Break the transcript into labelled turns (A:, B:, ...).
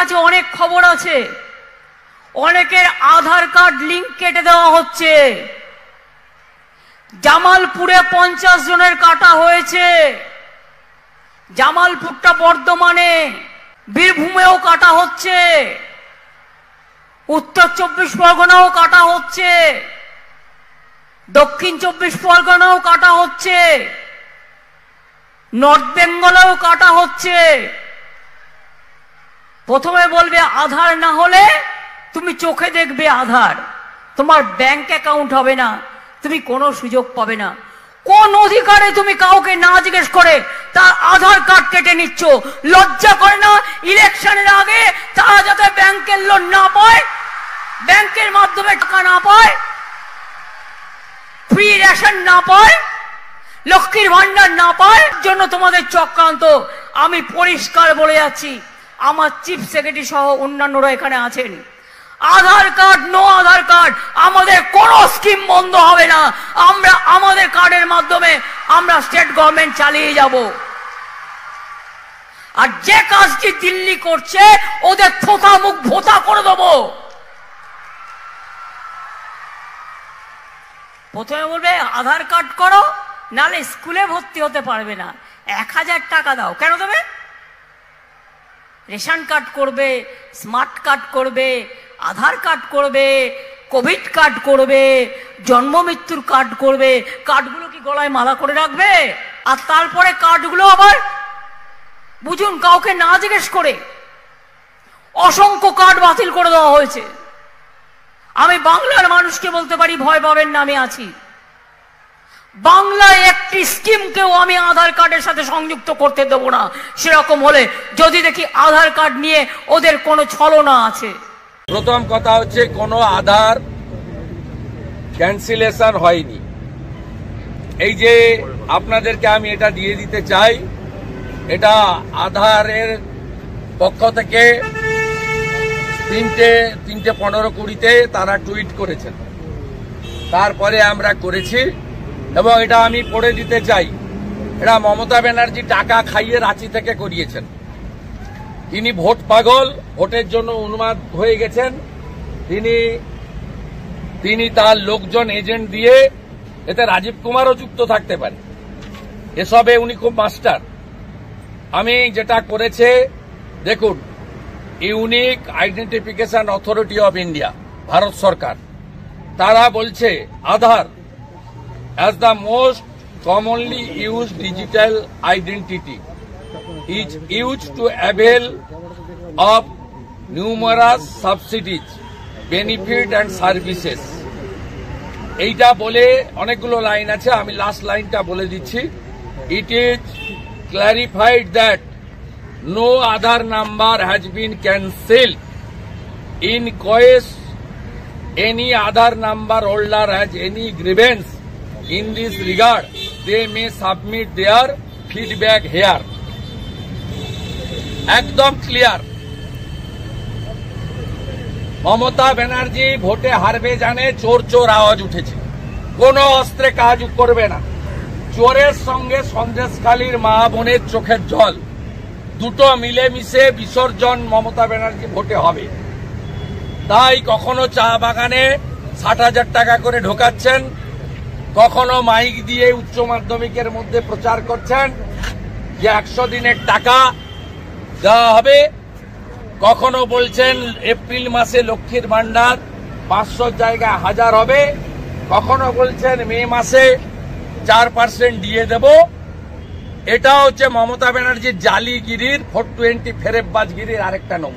A: কাছে অনেক খবর আছে, অনেকের আধার কার্ড লিঙ্ক কেটে দেওয়া হচ্ছে। জামালপুরে 50 জনের কাটা হয়েছে, জামালপুরটা বর্ধমানে, বীরভূমেও কাটা হচ্ছে, উত্তর 24 পরগনাও কাটা হচ্ছে, দক্ষিণ 24 পরগনাও কাটা হচ্ছে, নর্থ বেঙ্গলেও কাটা হচ্ছে। প্রথমে বলবে আধার না হলে তুমি চোখে দেখবে আধার, তোমার ব্যাংক অ্যাকাউন্ট হবে না, তুমি কোনো সুযোগ পাবে না। কোন অধিকারে তুমি কাউকে না জিজ্ঞেস করে তার আধার কার্ড কেটে নিচ্ছ? লজ্জা করে না? ইলেকশনের আগে তারা যাতে ব্যাংকের লোন না পায়, ব্যাংকের মাধ্যমে টাকা না পায়, ফ্রি রেশন না পায়, লক্ষ্মীর ভান্ডার না পায়, জন্য তোমাদের চক্রান্ত। আমি পরিষ্কার বলে যাচ্ছি, আমার চিফ সেক্রেটারি সহ অন্যান্যরা এখানে আছেন, আধার কার্ড, নো আধার কার্ড, আমাদের কোন স্কিম বন্ধ হবে না। আমরা আমাদের কার্ডের মাধ্যমে আমরা স্টেট গভর্নমেন্ট চালিয়ে যাব। আর যে কাজটি দিল্লি করছে ওদের থোকা মুখ ভোতা করে দেবো। প্রথমে বলবে আধার কার্ড করো, নালে স্কুলে ভর্তি হতে পারবে না, 1000 টাকা দাও। কেন দেবে? রেশন কার্ড করবে, স্মার্ট কার্ড করবে, আধার কার্ড করবে, কোভিড কার্ড করবে, জন্ম মৃত্যুর কার্ড করবে। কার্ডগুলো কি গলায় মালা করে রাখবে? আর তারপরে কার্ডগুলো আবার বুঝুন কাউকে না জিজ্ঞেস করে অসংখ্য কার্ড বাতিল করে দেওয়া হয়েছে। আমি বাংলার মানুষকে বলতে পারি, ভয় পাবেন না, আমি আছি। বাংলায় একটি স্কিমকেও আমি আধার কার্ডের সাথে সংযুক্ত করতে দেব না, সেরকম হলে যদি দেখি আধার কার্ড নিয়ে ওদের কোনো ছলনা আছে।
B: প্রথম কথা হচ্ছে কোনো আধার ক্যান্সেলেশন হয়নি। এই যে আপনাদেরকে আমি এটা দিয়ে দিতে চাই, এটা আধারের পক্ষ থেকে 3:15-20 তারা টুইট করেছেন, তারপরে আমরা করেছি এবং এটা আমি পড়ে দিতে চাই। এটা মমতা ব্যানার্জি টাকা খাইয়ে রাঁচি থেকে করিয়েছেন। তিনি ভোট পাগল, ভোটের জন্য উন্মাদ হয়ে গেছেন। তিনি তার লোকজন এজেন্ট দিয়ে, এতে রাজীব কুমারও যুক্ত থাকতে পারে, এসবে উনি খুব মাস্টার। আমি যেটা করেছে দেখুন, unique identification authority of India, Bharat সরকার, তারা বলছে আধার as the most commonly used digital identity is used to avail of numerous subsidies, benefit and services. এইটা বলে অনেকগুলো লাইন আছে, আমি লাস্ট লাইনটা বলে দিচ্ছি। It is clarified that no Aadhaar number has been cancelled. In case any Aadhaar number holder has any grievance in this regard, they may submit their feedback here. একদম clear. Mamata Banerjee ভোটে হারবে জানে, চোর চোর আওয়াজ উঠেছে, কোনো অস্ত্রে কাজ করবে না। চোরের সঙ্গে সন্দেশখালীর মা বোনের চোখের জল, দুটো মিলেমিশে বিসর্জন মমতা ব্যানার্জি ভোটে হবে। তাই কখনো চা বাগানে 60,000 টাকা করে ঢোকাচ্ছেন, কখনো মাইক দিয়ে উচ্চ মাধ্যমিকের মধ্যে প্রচার করছেন যে 100 দিনের টাকা দেওয়া হবে, কখনো বলছেন এপ্রিল মাসে লক্ষ্মীর ভান্ডার 500 জায়গায় 1000 হবে, কখনো বলছেন মে মাসে 4% দিয়ে দেব। এটা হচ্ছে মমতা ব্যানার্জির জালিগিরির 420 ফেরেববাজগিরির আরেকটা নমুনা।